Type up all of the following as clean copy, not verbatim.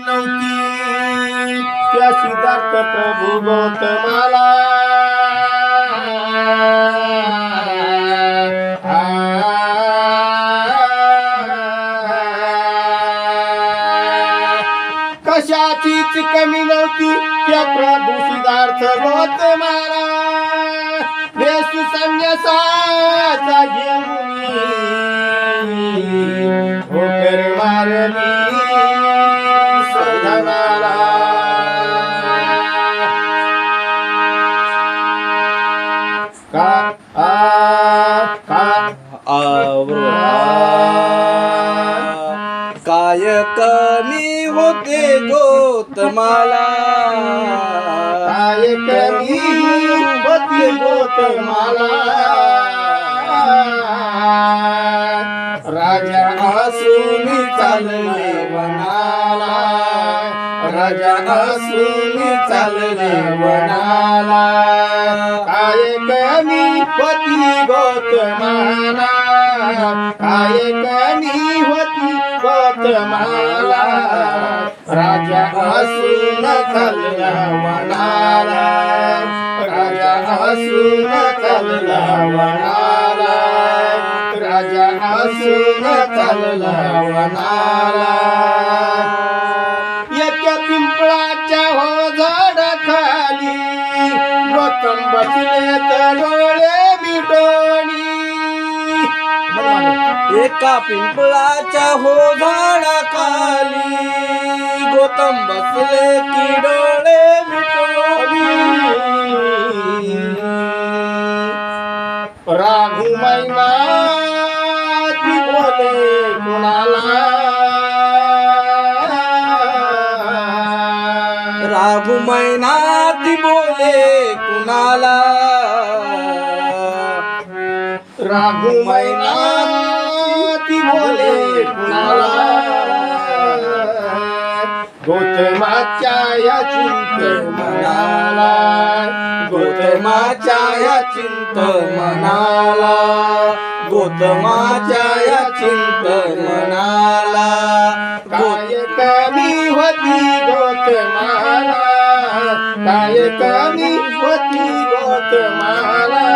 नव्हती त्या सिद्धार्थ प्रभू गौतमाला कशाचीच कमी नव्हती त्या प्रभू सिद्धार्थ गौतमाला वेश संन्यासाचा घेऊन होकर मारली सधनाला काय कमी होते गौतमाला काय कमी होती गौतमाला राजा असून चालले वनाला राजा असून चालले वनाला काय कमी होती गौतमाला काय कमी होती गौतमाला राजा असून चालला वनाला राजा असून चालला वनाला राजा असून चालला वनाला एका पिंपळाच्या हो झाडाखाली गौतम बसले तर डोळे मिटोनी एका पिंपळाच्या हो झाडाखाली गौतम बसले की डोळे मिटोनी राघू मैना ती बोले कुणाला राघू मैनाती बोले कुणाला राघू मैना ती बोले कुणाला गौतमाच्या या चिंत मनाला गौतमाच्या या चिंत मनाला गौतमाच्या या चिंत मनाला काय कमी होती गौतमाला काय कमी होती गौतमाला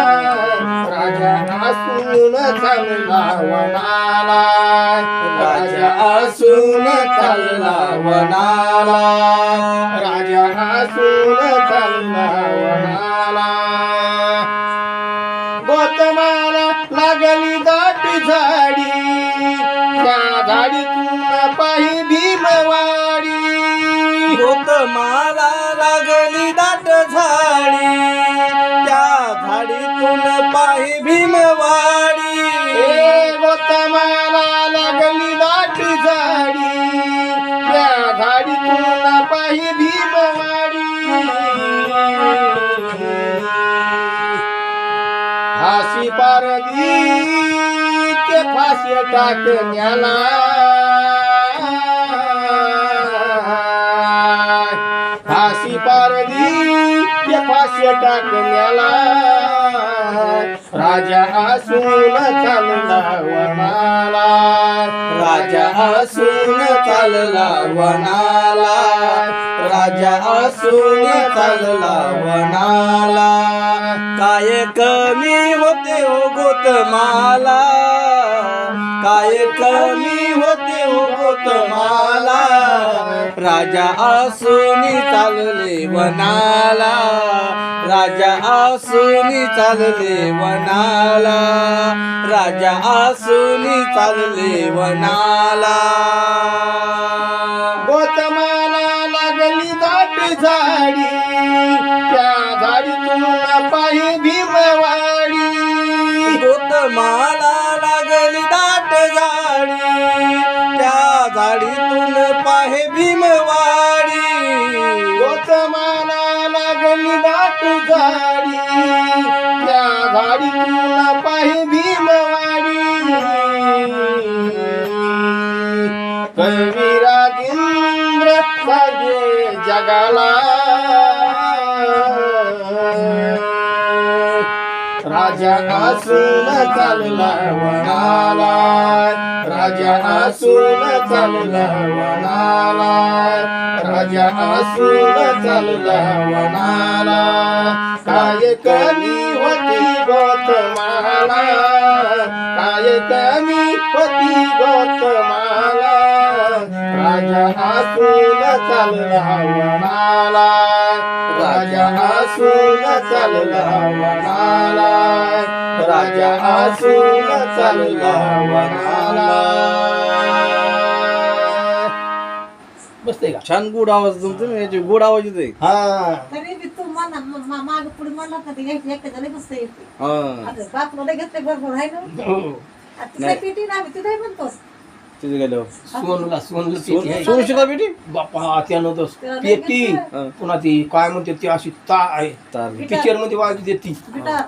राजा असून चालला वनाला राजा असून चालला वनाला राजा असून चालला वनाला गौतमाला लागली दाट झाडी त्या झाडीतून पाही भीमवाडी गौतमाला लागली दाट झाडी त्या झाडीतून पाही भीमवाडी गौतमाला लागली दाट झाडी त्या झाडीतून पाही भीमवाडी फाशी पारदी ते फाशी टाकण्याला फाशी पारदी ते फाशी टाकण्याला राजा असून चालला वनाला राजा असून चालला वनाला राजा असून चालला वनाला काय कमी होते हो गौतमाला काय कमी होते हो गौतमाला राजा असून चालले वनाला राजा असून चालले वनाला राजा असून चालले वनाला गौतमाला लागली दाट झाडी त्या झाडीतून पाही भीमवाडी गौतमाला लागली दाट झाडी त्या झाडीतून पाहे भीमवाडी गौतमाला लागली दाट झाडी त्या झाडीतून पाही भीमवाडी कविराजेंद्र सागे जगाला राजा असून चालला वनाला राजा असून चालला वनाला राजा हसून चालला वनाला काय कमी होती गौतमाला काय कमी होती गौतमाला राजा हसून चालला वनाला राजा हसून चालला वनाला राजा हसून चालला वनाला बसते का छान गोड आवाज तुमचा याचे गोड आवाज येते हा तरी बी तू म्हणा माग पुढे म्हणला का ते एकट्याच्या लई मस्त येते हा आता बापला घेतले बरोबर आहे ना हो. आता तिथे पेटी ना आम्ही तिथे म्हणतो तिथे गेलो सोनला सोनला पेटी आहे. सोनशिका बेटी बापा त्यानं तर त्याला पेटी घेतलं. पुन्हा ती काय म्हणते ती अशी ता आहे तार पिक्चर मध्ये वाजते ती गिटार